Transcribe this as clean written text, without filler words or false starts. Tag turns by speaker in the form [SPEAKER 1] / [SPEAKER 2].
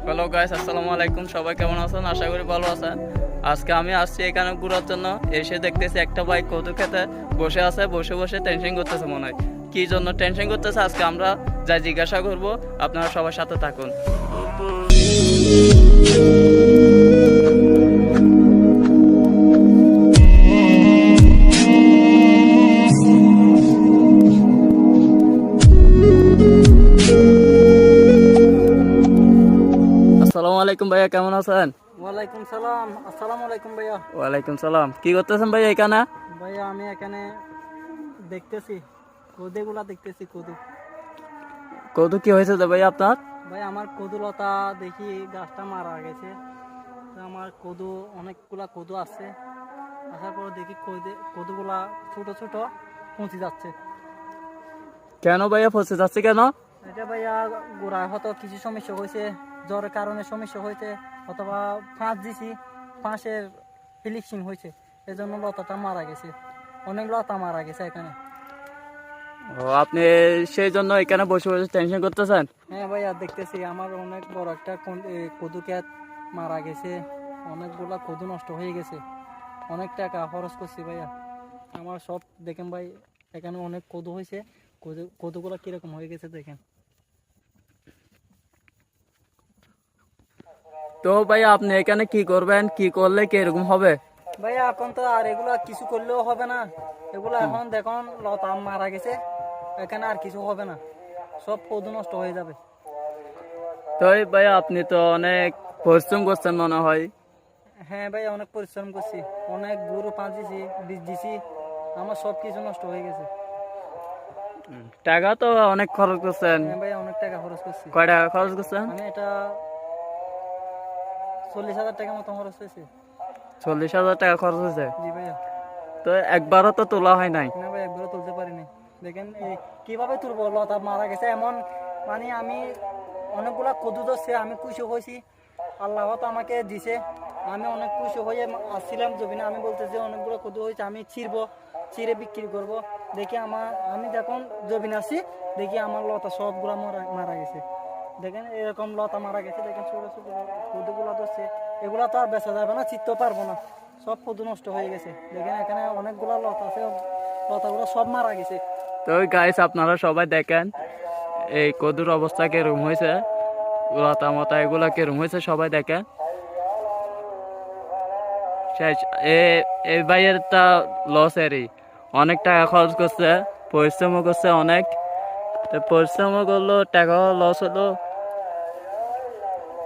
[SPEAKER 1] Hello guys, আসসালামু আলাইকুম। সবাই কেমন আছেন? আশা করি ভালো আছেন। আজকে আমি আসছি এখানে ঘোরার জন্য। এসে দেখতেছি একটা ভাই কদু খেতে বসে আছে, বসে বসে টেনশন করতেছে মনে হয়। কি জন্য টেনশন করতেছে আজকে আমরা যাই জিজ্ঞাসা করব। আপনারা সবার সাথে থাকুন। আসসালামু আলাইকুম ভাইয়া, কেমন আছেন?
[SPEAKER 2] ওয়ালাইকুম সালাম। আসসালামু আলাইকুম ভাইয়া।
[SPEAKER 1] ওয়ালাইকুম সালাম। কি করতেছেন ভাইয়া এখানে?
[SPEAKER 2] ভাইয়া আমি এখানে দেখতেছি কদুগুলা দেখতেছি কদু।
[SPEAKER 1] কদু কি হয়েছে যে ভাইয়া আপনার?
[SPEAKER 2] ভাই আমার কদুলতা দেখি গাছটা মারা গেছে। তো আমার কদু অনেকগুলা কদু আছে, আসার পর দেখি কদুগুলা ছোট ছোট পচে যাচ্ছে।
[SPEAKER 1] কেন ভাইয়া ফসে যাচ্ছে কেন?
[SPEAKER 2] এটা ভাইয়া গোড়ায় হয়তো কিছু সমস্যা হয়েছে, জ্বরের কারণে সমস্যা হয়েছে, অথবা ফাঁস দিছি, ফাঁসের ফিলিক্সিং হয়েছে, এজন্য লতাটা মারা গেছে। অনেক লতা মারা গেছে এখানে।
[SPEAKER 1] ও, আপনি সেই জন্য এখানে বসে বসে টেনশন করতেছেন?
[SPEAKER 2] হ্যাঁ ভাইয়া দেখতেছি আমার অনেক বড় একটা কদু ক্ষেত মারা গেছে, অনেকগুলা কদু নষ্ট হয়ে গেছে, অনেক টাকা খরচ করছি ভাইয়া। আমার সব দেখেন ভাই, এখানে অনেক কদু হয়েছে, কদুগুলা কিরকম হয়ে গেছে দেখেন।
[SPEAKER 1] তো ভাই আপনি এখানে কি করবেন, কি করলে কি এরকম হবে?
[SPEAKER 2] ভাইয়া এখন তো আর এগুলা কিছু করলেও হবে না, এগুলা এখন দেখুন লতা মারা গেছে, এখানে আর কিছু হবে না, সব কদু নষ্ট হয়ে যাবে।
[SPEAKER 1] তো ভাই আপনি তো অনেক পরিশ্রম করছেন মনে হয়।
[SPEAKER 2] হ্যাঁ ভাইয়া অনেক পরিশ্রম করছি, অনেক গরু পাঁচিছি, বীজ দিছি, আমার সব কিছু নষ্ট হয়ে গেছে।
[SPEAKER 1] টাকা তো অনেক খরচ করছেন।
[SPEAKER 2] হ্যাঁ ভাইয়া অনেক টাকা খরচ করছি।
[SPEAKER 1] কয় টাকা খরচ করছেন?
[SPEAKER 2] আমি এটা 40,000 টাকা মতো খরচ হয়েছে।
[SPEAKER 1] 40,000 টাকা খরচ হয়েছে?
[SPEAKER 2] জি ভাইয়া।
[SPEAKER 1] তো একবারও তো তোলা হয় নাই।
[SPEAKER 2] না ভাই একবারও তুলতে পারিনি। দেখেন কিভাবে তুলবো, লতা মারা গেছে এমন, মানে আমি অনেকগুলা কদু ধরছে, আমি খুশি হয়েছি, আল্লাহ তো আমাকে দিছে, আমি অনেক খুশি হয়ে আসছিলাম জমিনে। আমি বলতেছি অনেকগুলো কদু হয়েছে, আমি ছিঁড়ে বিক্রি করব। দেখি আমি যখন জমিনে আসি দেখি আমার লতা সবগুলা মারা গেছে। দেখেন এরকম লতা মারা গেছে, দেখেন ছোট ছোট কদুগুলা ধরছে, এগুলা তো আর বেচা যাবে না, ছিঁড়তেও পারবো না, সব কদু নষ্ট হয়ে গেছে। দেখেন এখানে অনেকগুলা লতা আছে, লতাগুলো সব মারা গেছে।
[SPEAKER 1] তো গাইস আপনারা সবাই দেখেন এই কদুর অবস্থা কিরকম হয়েছে, লতা মতা এগুলা কিরকম হয়েছে সবাই দেখেন। শেষ। এই ভাইয়ের তা লস এরই, অনেক টাকা খরচ করছে, পরিশ্রমও করছে অনেক। তো পরিশ্রমও করলো, টাকাও লস হলো।